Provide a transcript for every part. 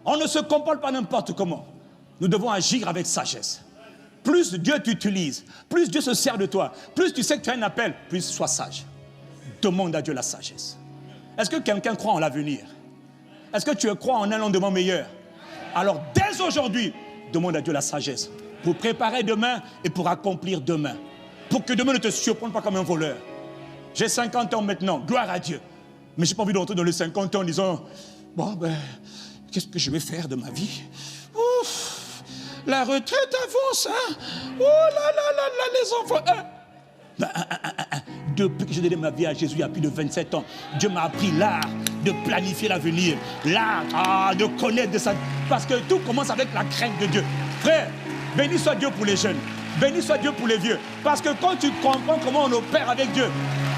On ne se comporte pas n'importe comment. Nous devons agir avec sagesse. Plus Dieu t'utilise, plus Dieu se sert de toi, plus tu sais que tu as un appel, plus sois sage. Demande à Dieu la sagesse. Est-ce que quelqu'un croit en l'avenir? Est-ce que tu crois en un lendemain meilleur? Alors dès aujourd'hui, demande à Dieu la sagesse pour préparer demain et pour accomplir demain. Pour que demain ne te surprenne pas comme un voleur. J'ai 50 ans maintenant, gloire à Dieu. Mais je n'ai pas envie de rentrer dans les 50 ans en disant, bon ben, qu'est-ce que je vais faire de ma vie? Ouf, la retraite avance, hein? Oh là là là là, les enfants, hein? Depuis que j'ai donné ma vie à Jésus il y a plus de 27 ans, Dieu m'a appris l'art de planifier l'avenir, l'art de connaître de ça. Parce que tout commence avec la crainte de Dieu. Frère, béni soit Dieu pour les jeunes, béni soit Dieu pour les vieux. Parce que quand tu comprends comment on opère avec Dieu,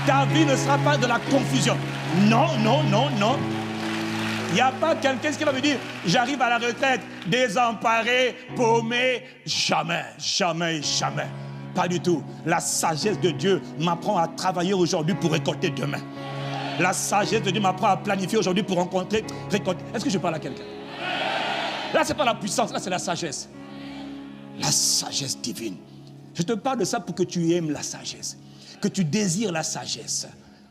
ta vie ne sera pas de la confusion. Non, non, non, non. Il n'y a pas quelqu'un qui va me dire, j'arrive à la retraite, désemparé, paumé. Jamais, jamais, jamais. Pas du tout. La sagesse de Dieu m'apprend à travailler aujourd'hui pour récolter demain. La sagesse de Dieu m'apprend à planifier aujourd'hui pour récolter. Est-ce que je parle à quelqu'un? Là, ce n'est pas la puissance, là, c'est la sagesse. La sagesse divine. Je te parle de ça pour que tu aimes la sagesse. Que tu désires la sagesse.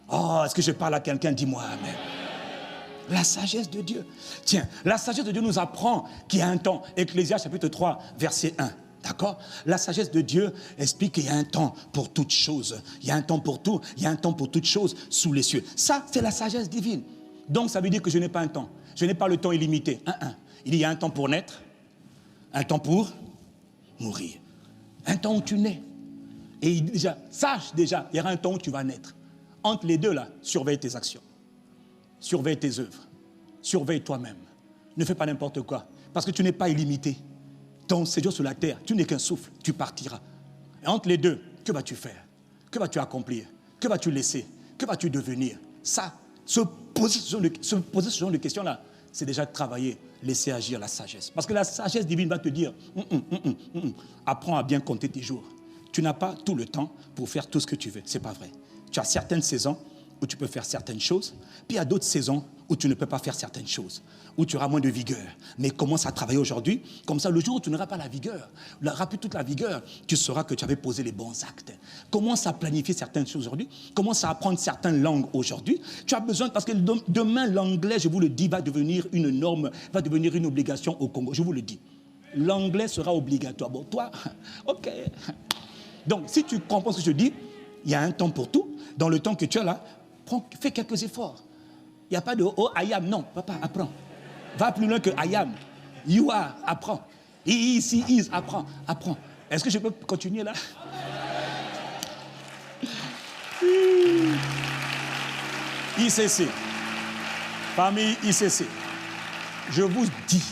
Oh, est-ce que je parle à quelqu'un? Dis-moi amen. La sagesse de Dieu. Tiens, la sagesse de Dieu nous apprend qu'il y a un temps. Ecclésiaste chapitre 3, verset 1. D'accord? La sagesse de Dieu explique qu'il y a un temps pour toutes choses. Il y a un temps pour tout, il y a un temps pour toutes choses sous les cieux. Ça, c'est la sagesse divine. Donc, ça veut dire que je n'ai pas un temps. Je n'ai pas le temps illimité. Il y a un temps pour naître, un temps pour mourir. Un temps où tu nais. Et déjà, sache déjà, il y aura un temps où tu vas naître. Entre les deux, là, surveille tes actions. Surveille tes œuvres. Surveille toi-même. Ne fais pas n'importe quoi. Parce que tu n'es pas illimité. Ton séjour sur la terre, tu n'es qu'un souffle, tu partiras. Et entre les deux, que vas-tu faire? Que vas-tu accomplir? Que vas-tu laisser? Que vas-tu devenir? Ça, se poser ce genre de questions-là, c'est déjà travailler, laisser agir la sagesse. Parce que la sagesse divine va te dire, apprends à bien compter tes jours. Tu n'as pas tout le temps pour faire tout ce que tu veux. Ce n'est pas vrai. Tu as certaines saisons où tu peux faire certaines choses, puis il y a d'autres saisons où tu ne peux pas faire certaines choses, où tu auras moins de vigueur. Mais commence à travailler aujourd'hui, comme ça le jour où tu n'auras pas la vigueur, tu n'auras plus toute la vigueur, tu sauras que tu avais posé les bons actes. Commence à planifier certaines choses aujourd'hui, commence à apprendre certaines langues aujourd'hui. Tu as besoin, parce que demain l'anglais, je vous le dis, va devenir une norme, va devenir une obligation au Congo, je vous le dis. L'anglais sera obligatoire. Bon, toi, ok. Donc, si tu comprends ce que je dis, il y a un temps pour tout. Dans le temps que tu as là, fais quelques efforts. Il n'y a pas de « oh, I am ». Non, papa, apprends. Va plus loin que « I am ». You are, apprends. He is, he is, apprends, apprends. Est-ce que je peux continuer là? ICC. Famille ICC. Je vous dis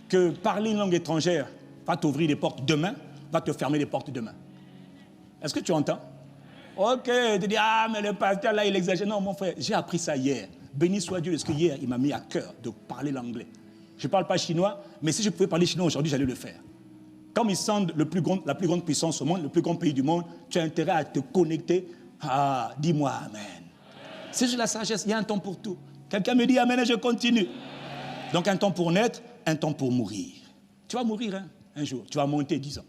que parler une langue étrangère va t'ouvrir des portes demain, va te fermer des portes demain. Est-ce que tu entends? Ok, tu dis, ah, mais le pasteur là, il exagère. Non, mon frère, j'ai appris ça hier. Béni soit Dieu, parce que hier, il m'a mis à cœur de parler l'anglais. Je ne parle pas chinois, mais si je pouvais parler chinois aujourd'hui, j'allais le faire. Comme ils sont la plus grande puissance au monde, le plus grand pays du monde, tu as intérêt à te connecter. Ah, dis-moi amen. C'est juste la sagesse, il y a un temps pour tout. Quelqu'un me dit amen et je continue. Donc un temps pour naître, un temps pour mourir. Tu vas mourir hein, un jour, tu vas monter 10 ans.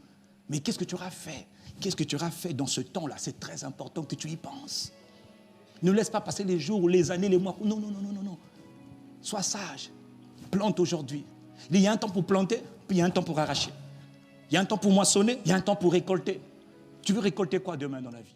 Mais qu'est-ce que tu auras fait? Qu'est-ce que tu auras fait dans ce temps-là? C'est très important que tu y penses. Ne laisse pas passer les jours, les années, les mois. Non, non, non, non, non, non. Sois sage. Plante aujourd'hui. Il y a un temps pour planter, puis il y a un temps pour arracher. Il y a un temps pour moissonner, il y a un temps pour récolter. Tu veux récolter quoi demain dans la vie?